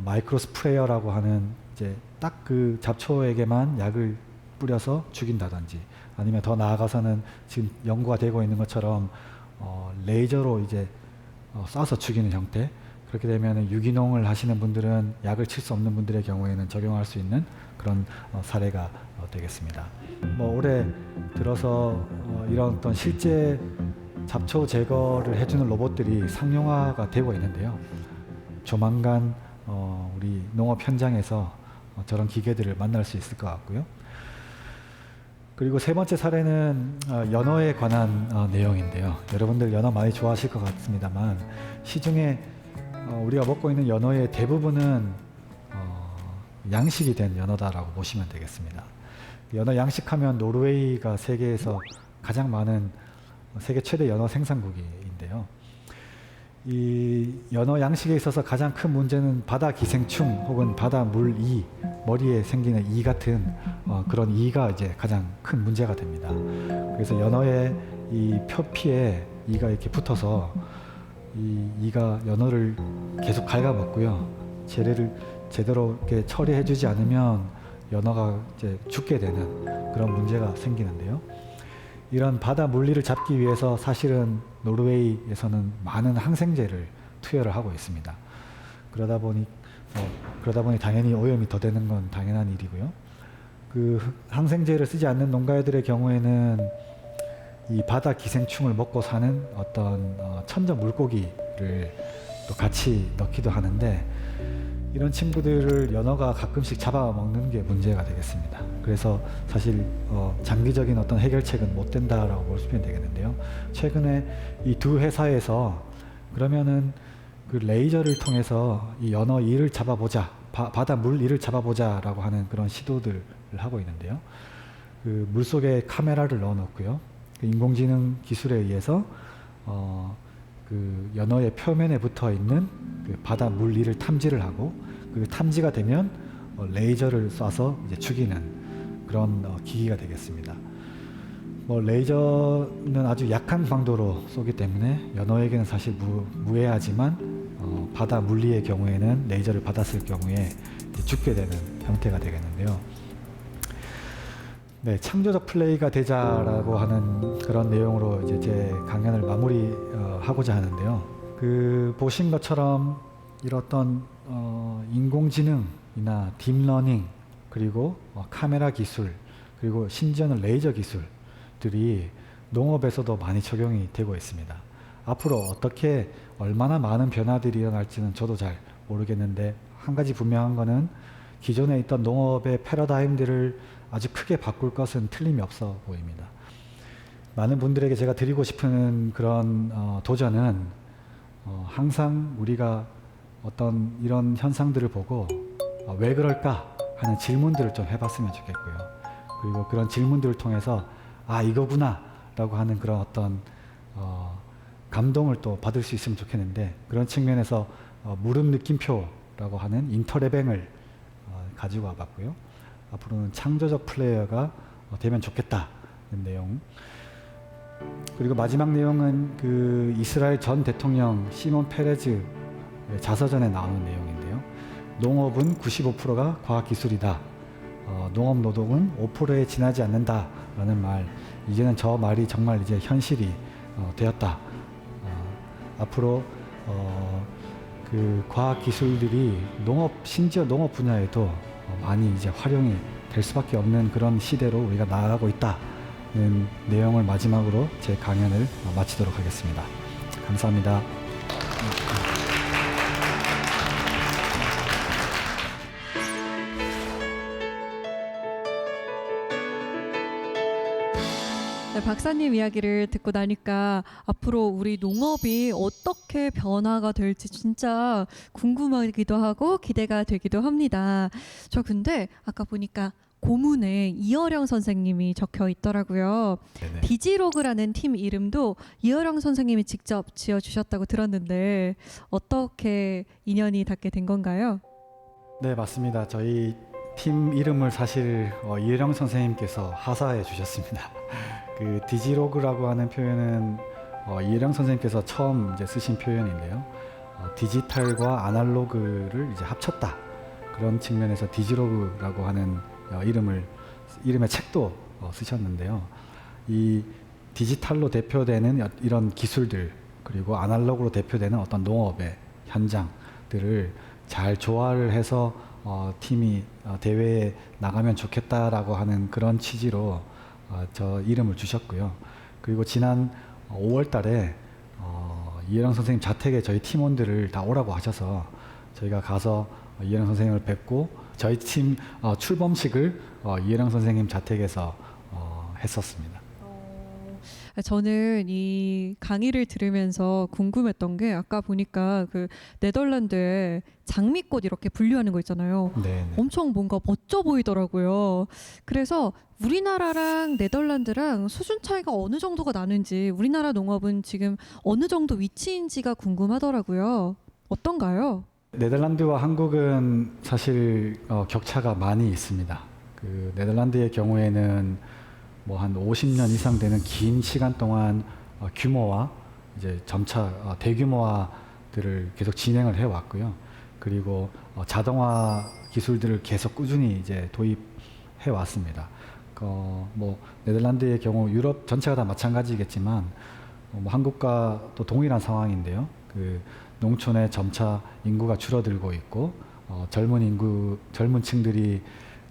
마이크로 스프레이어라고 하는 이제 딱 그 잡초에게만 약을 뿌려서 죽인다든지 아니면 더 나아가서는 지금 연구가 되고 있는 것처럼 레이저로 이제 쏴서 죽이는 형태. 그렇게 되면 유기농을 하시는 분들은 약을 칠 수 없는 분들의 경우에는 적용할 수 있는 그런 사례가 되겠습니다. 뭐 올해 들어서 이런 어떤 실제 잡초 제거를 해주는 로봇들이 상용화가 되고 있는데요. 조만간 우리 농업 현장에서 저런 기계들을 만날 수 있을 것 같고요. 그리고 세 번째 사례는 연어에 관한 내용인데요. 여러분들 연어 많이 좋아하실 것 같습니다만 시중에 우리가 먹고 있는 연어의 대부분은 양식이 된 연어다라고 보시면 되겠습니다. 연어 양식하면 노르웨이가 세계에서 가장 많은 세계 최대 연어 생산국인데요. 이 연어 양식에 있어서 가장 큰 문제는 바다 기생충 혹은 바다 물이, 머리에 생기는 이 같은 그런 이가 이제 가장 큰 문제가 됩니다. 그래서 연어의 이 표피에 이가 이렇게 붙어서 이 이가 연어를 계속 갉아먹고요. 재래를 제대로 이렇게 처리해주지 않으면 연어가 이제 죽게 되는 그런 문제가 생기는데요. 이런 바다 물리를 잡기 위해서 사실은 노르웨이에서는 많은 항생제를 투여를 하고 있습니다. 그러다 보니 당연히 오염이 더 되는 건 당연한 일이고요. 그 항생제를 쓰지 않는 농가들의 경우에는 이 바다 기생충을 먹고 사는 어떤 천적 물고기를 또 같이 넣기도 하는데, 이런 친구들을 연어가 가끔씩 잡아먹는 게 문제가 되겠습니다. 그래서 사실 장기적인 어떤 해결책은 못 된다라고 볼 수 있면 되겠는데요. 최근에 이 두 회사에서 그러면은 그 레이저를 통해서 이 연어 이를 잡아보자, 바다 물 이를 잡아보자라고 하는 그런 시도들을 하고 있는데요. 그 물속에 카메라를 넣어놓고요. 그 인공지능 기술에 의해서 그 연어의 표면에 붙어 있는 그 바다 물 위를 탐지를 하고, 그 탐지가 되면 레이저를 쏴서 이제 죽이는 그런 기기가 되겠습니다. 레이저는 아주 약한 강도로 쏘기 때문에 연어에게는 사실 무해하지만 바다 물리의 경우에는 레이저를 받았을 경우에 죽게 되는 형태가 되겠는데요. 네, 창조적 플레이가 되자라고 하는 그런 내용으로 이제 제 강연을 마무리하고자 하는데요. 그 보신 것처럼 이런 어떤 인공지능이나 딥러닝, 그리고 카메라 기술, 그리고 심지어는 레이저 기술들이 농업에서도 많이 적용이 되고 있습니다. 앞으로 어떻게 얼마나 많은 변화들이 일어날지는 저도 잘 모르겠는데, 한 가지 분명한 거는 기존에 있던 농업의 패러다임들을 아주 크게 바꿀 것은 틀림이 없어 보입니다. 많은 분들에게 제가 드리고 싶은 그런 도전은 항상 우리가 어떤 이런 현상들을 보고 왜 그럴까 하는 질문들을 좀 해봤으면 좋겠고요. 그리고 그런 질문들을 통해서 아, 이거구나 라고 하는 그런 어떤 감동을 또 받을 수 있으면 좋겠는데, 그런 측면에서 무릎 느낌표라고 하는 인터레뱅을 가지고 와봤고요. 앞으로는 창조적 플레이어가 되면 좋겠다는 내용. 그리고 마지막 내용은 그 이스라엘 전 대통령 시몬 페레즈 자서전에 나오는 내용인데요. 농업은 95%가 과학기술이다. 농업 노동은 5%에 지나지 않는다라는 말. 이제는 저 말이 정말 이제 현실이 되었다. 앞으로 그 과학기술들이 심지어 농업 분야에도 많이 이제 활용이 될 수밖에 없는 그런 시대로 우리가 나아가고 있다는 내용을 마지막으로 제 강연을 마치도록 하겠습니다. 감사합니다. 네, 박사님 이야기를 듣고 나니까 앞으로 우리 농업이 어떻게 변화가 될지 진짜 궁금하기도 하고 기대가 되기도 합니다. 저 근데 아까 보니까 고문에 이어령 선생님이 적혀 있더라고요. 네네. 디지로그라는 팀 이름도 이어령 선생님이 직접 지어주셨다고 들었는데 어떻게 인연이 닿게 된 건가요? 네, 맞습니다. 저희 팀 이름을 사실 이혜령 선생님께서 하사해 주셨습니다. 그 디지로그라고 하는 표현은 이혜령 선생님께서 처음 이제 쓰신 표현인데요. 디지털과 아날로그를 이제 합쳤다. 그런 측면에서 디지로그라고 하는 이름의 책도 쓰셨는데요. 이 디지털로 대표되는 이런 기술들, 그리고 아날로그로 대표되는 어떤 농업의 현장들을 잘 조화를 해서 팀이 대회에 나가면 좋겠다라고 하는 그런 취지로 저 이름을 주셨고요. 그리고 지난 5월 달에 이혜령 선생님 자택에 저희 팀원들을 다 오라고 하셔서 저희가 가서 이혜령 선생님을 뵙고 저희 팀 출범식을 이혜령 선생님 자택에서 했었습니다. 저는 이 강의를 들으면서 궁금했던 게 아까 보니까 그 네덜란드에 장미꽃 이렇게 분류하는 거 있잖아요. 네. 엄청 뭔가 멋져 보이더라고요. 그래서 우리나라랑 네덜란드랑 수준 차이가 어느 정도가 나는지, 우리나라 농업은 지금 어느 정도 위치인지가 궁금하더라고요. 어떤가요? 네덜란드와 한국은 사실 격차가 많이 있습니다. 그 네덜란드의 경우에는 뭐 한 50년 이상 되는 긴 시간 동안 규모화 이제 점차 대규모화들을 계속 진행을 해 왔고요. 그리고 자동화 기술들을 계속 꾸준히 이제 도입해 왔습니다. 뭐 네덜란드의 경우 유럽 전체가 다 마찬가지겠지만 뭐 한국과 또 동일한 상황인데요. 그 농촌에 점차 인구가 줄어들고 있고 젊은 층들이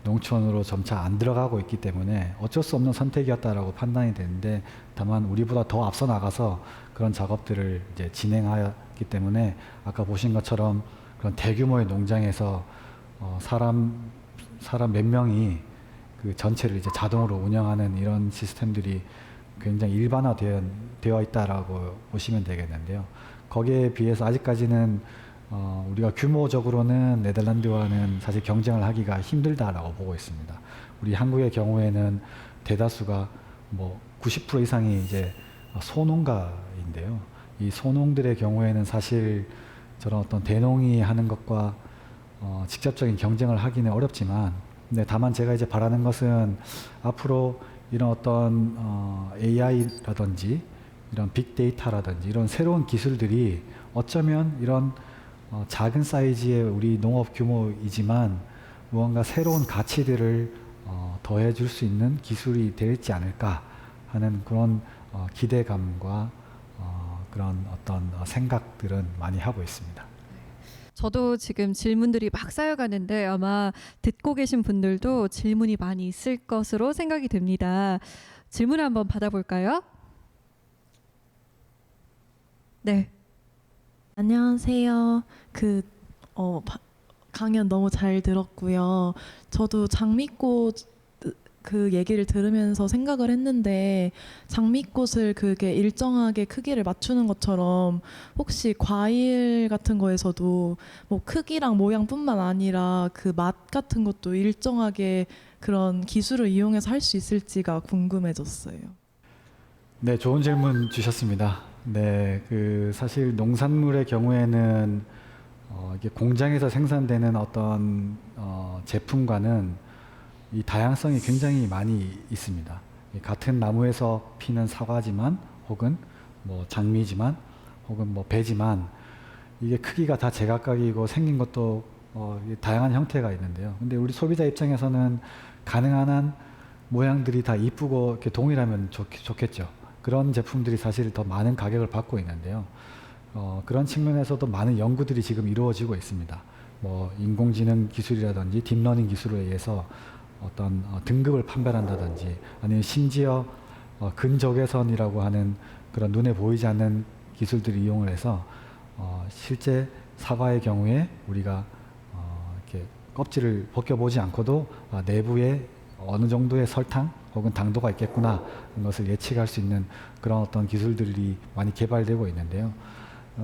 농촌으로 점차 안 들어가고 있기 때문에 어쩔 수 없는 선택이었다라고 판단이 되는데, 다만 우리보다 더 앞서 나가서 그런 작업들을 이제 진행하였기 때문에 아까 보신 것처럼 그런 대규모의 농장에서 사람 몇 명이 그 전체를 이제 자동으로 운영하는 이런 시스템들이 굉장히 일반화되어 있다라고 보시면 되겠는데요. 거기에 비해서 아직까지는 우리가 규모적으로는 네덜란드와는 사실 경쟁을 하기가 힘들다라고 보고 있습니다. 우리 한국의 경우에는 대다수가 뭐 90% 이상이 이제 소농가인데요. 이 소농들의 경우에는 사실 저런 어떤 대농이 하는 것과 직접적인 경쟁을 하기는 어렵지만, 근데 다만 제가 이제 바라는 것은 앞으로 이런 어떤 AI라든지 이런 빅데이터라든지 이런 새로운 기술들이 어쩌면 이런 작은 사이즈의 우리 농업 규모이지만 무언가 새로운 가치들을 더해줄 수 있는 기술이 되지 않을까 하는 그런 기대감과 그런 어떤 생각들은 많이 하고 있습니다. 저도 지금 질문들이 막 쌓여가는데 아마 듣고 계신 분들도 질문이 많이 있을 것으로 생각이 됩니다. 질문 한번 받아볼까요? 네. 안녕하세요. 강연 너무 잘 들었고요. 저도 장미꽃 그 얘기를 들으면서 생각을 했는데, 장미꽃을 그게 일정하게 크기를 맞추는 것처럼 혹시 과일 같은 거에서도 뭐 크기랑 모양뿐만 아니라 그 맛 같은 것도 일정하게 그런 기술을 이용해서 할 수 있을지가 궁금해졌어요. 네, 좋은 질문 주셨습니다. 네, 그 사실 농산물의 경우에는 이게 공장에서 생산되는 어떤 제품과는 이 다양성이 굉장히 많이 있습니다. 같은 나무에서 피는 사과지만, 혹은 뭐 장미지만, 혹은 뭐 배지만, 이게 크기가 다 제각각이고 생긴 것도 다양한 형태가 있는데요. 근데 우리 소비자 입장에서는 가능한 한 모양들이 다 이쁘고 이렇게 동일하면 좋겠죠. 그런 제품들이 사실 더 많은 가격을 받고 있는데요. 그런 측면에서도 많은 연구들이 지금 이루어지고 있습니다. 뭐 인공지능 기술이라든지 딥러닝 기술에 의해서 어떤 등급을 판별한다든지, 아니면 심지어 근적외선이라고 하는 그런 눈에 보이지 않는 기술들을 이용을 해서 실제 사과의 경우에 우리가 이렇게 껍질을 벗겨보지 않고도 내부에 어느 정도의 설탕 혹은 당도가 있겠구나 하는 것을 예측할 수 있는 그런 어떤 기술들이 많이 개발되고 있는데요.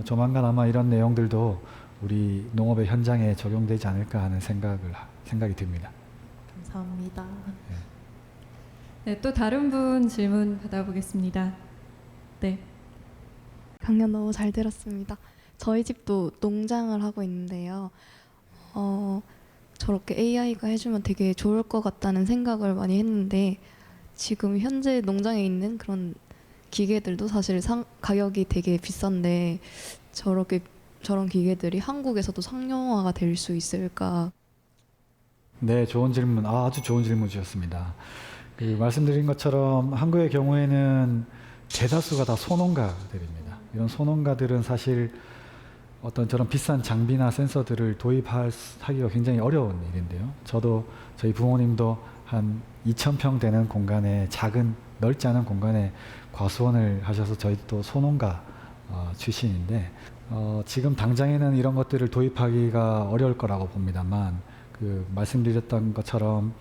조만간 아마 이런 내용들도 우리 농업의 현장에 적용되지 않을까 하는 생각이 듭니다. 감사합니다. 네, 또 다른 분 질문 받아보겠습니다. 네. 강연 너무 잘 들었습니다. 저희 집도 농장을 하고 있는데요. 저렇게 AI가 해주면 되게 좋을 것 같다는 생각을 많이 했는데, 지금 현재 농장에 있는 그런 기계들도 사실 가격이 되게 비싼데 저런 기계들이 한국에서도 상용화가 될 수 있을까? 네, 좋은 질문, 아주 좋은 질문 주셨습니다. 그 말씀드린 것처럼 한국의 경우에는 대다수가 다 소농가들입니다. 이런 소농가들은 사실 어떤 저런 비싼 장비나 센서들을 도입하기가 굉장히 어려운 일인데요. 저도 저희 부모님도 한 2,000평 되는 공간에, 작은 넓지 않은 공간에 과수원을 하셔서 저희도 소농가 출신인데 지금 당장에는 이런 것들을 도입하기가 어려울 거라고 봅니다만, 그 말씀드렸던 것처럼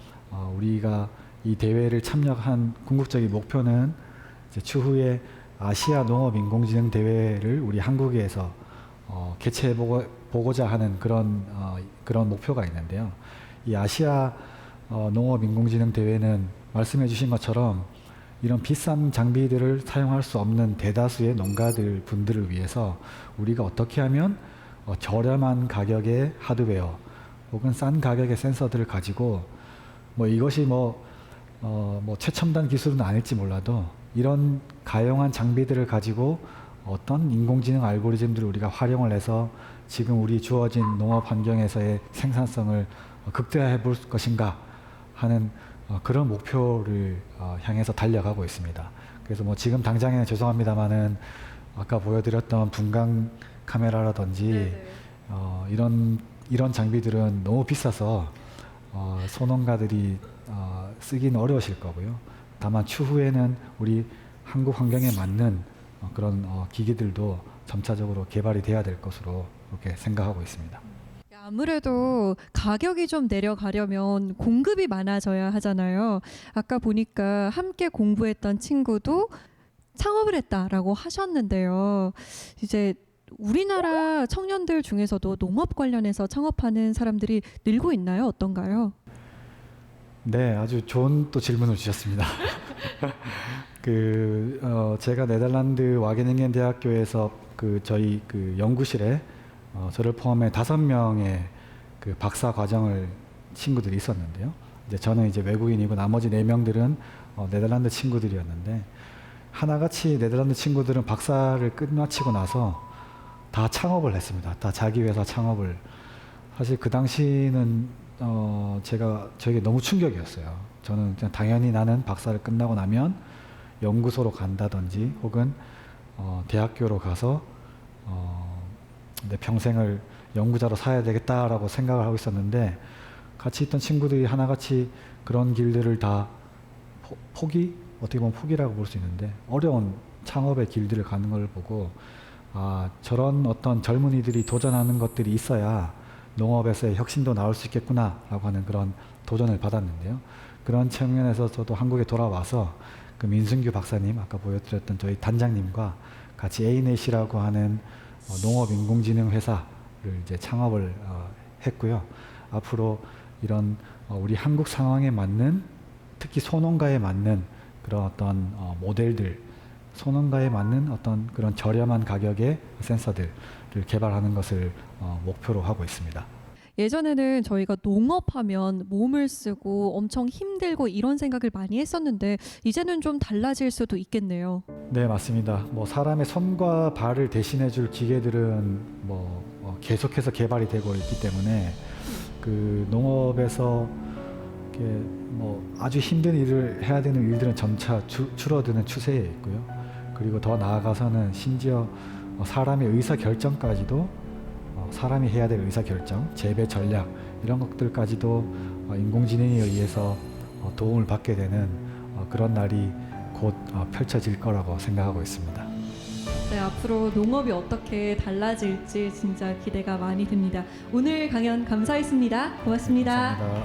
우리가 이 대회를 참여한 궁극적인 목표는 이제 추후에 아시아 농업 인공지능 대회를 우리 한국에서 개최해 보고자 하는 그런 목표가 있는데요. 이 아시아 농업 인공지능 대회는 말씀해 주신 것처럼 이런 비싼 장비들을 사용할 수 없는 대다수의 농가들 분들을 위해서 우리가 어떻게 하면 저렴한 가격의 하드웨어 혹은 싼 가격의 센서들을 가지고 이것이 최첨단 기술은 아닐지 몰라도 이런 가용한 장비들을 가지고 어떤 인공지능 알고리즘들을 우리가 활용을 해서 지금 우리 주어진 농업 환경에서의 생산성을 극대화해 볼 것인가 하는 그런 목표를 향해서 달려가고 있습니다. 그래서 지금 당장에는 죄송합니다만은 아까 보여드렸던 분광 카메라라든지 이런 장비들은 너무 비싸서 소농가들이 쓰기는 어려우실 거고요. 다만 추후에는 우리 한국 환경에 맞는 그런 기기들도 점차적으로 개발이 돼야 될 것으로 그렇게 생각하고 있습니다. 아무래도 가격이 좀 내려가려면 공급이 많아져야 하잖아요. 아까 보니까 함께 공부했던 친구도 창업을 했다라고 하셨는데요. 이제 우리나라 청년들 중에서도 농업 관련해서 창업하는 사람들이 늘고 있나요? 어떤가요? 네, 아주 좋은 또 질문을 주셨습니다. 제가 네덜란드 와게닝겐 대학교에서 저희 연구실에 저를 포함해 5명의 박사 과정을 친구들이 있었는데요. 이제 저는 이제 외국인이고 나머지 4명들은 네덜란드 친구들이었는데 하나같이 네덜란드 친구들은 박사를 끝마치고 나서 다 창업을 했습니다. 다 자기 회사 창업을. 사실 그 당시는 저에게 너무 충격이었어요. 저는 그냥 당연히 나는 박사를 끝나고 나면 연구소로 간다든지 혹은 대학교로 가서 내 평생을 연구자로 살아야 되겠다라고 생각을 하고 있었는데 같이 있던 친구들이 하나같이 그런 길들을 다 어떻게 보면 포기라고 볼 수 있는데 어려운 창업의 길들을 가는 걸 보고 저런 어떤 젊은이들이 도전하는 것들이 있어야 농업에서의 혁신도 나올 수 있겠구나라고 하는 그런 도전을 받았는데요. 그런 측면에서 저도 한국에 돌아와서 민승규 박사님 아까 보여드렸던 저희 단장님과 같이 A-Net이라고 하는 농업 인공지능 회사를 이제 창업을 했고요. 앞으로 이런 우리 한국 상황에 맞는 특히 소농가에 맞는 그런 어떤 모델들, 소농가에 맞는 어떤 그런 저렴한 가격의 센서들을 개발하는 것을 목표로 하고 있습니다. 예전에는 저희가 농업하면 몸을 쓰고 엄청 힘들고 이런 생각을 많이 했었는데 이제는 좀 달라질 수도 있겠네요. 네, 맞습니다. 사람의 손과 발을 대신해 줄 기계들은 계속해서 개발이 되고 있기 때문에 농업에서 아주 힘든 일을 해야 되는 일들은 점차 줄어드는 추세에 있고요. 그리고 더 나아가서는 심지어 사람의 의사 결정까지도 사람이 해야 될 의사 결정, 재배 전략 이런 것들까지도 인공지능에 의해서 도움을 받게 되는 그런 날이 곧 펼쳐질 거라고 생각하고 있습니다. 네, 앞으로 농업이 어떻게 달라질지 진짜 기대가 많이 됩니다. 오늘 강연 감사했습니다. 고맙습니다. 감사합니다.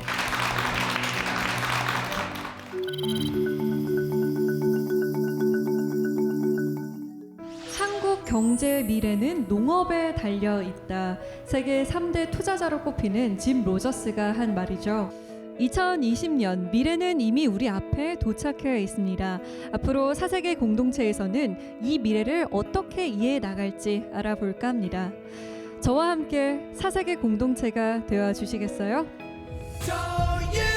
한국 경제의 미래는 농업에 달려 있다. 세계 3대 투자자로 꼽히는 짐 로저스가 한 말이죠. 2020년 미래는 이미 우리 앞에 도착해 있습니다. 앞으로 4세계 공동체에서는 이 미래를 어떻게 이해해 나갈지 알아볼까 합니다. 저와 함께 4세계 공동체가 되어 주시겠어요? So you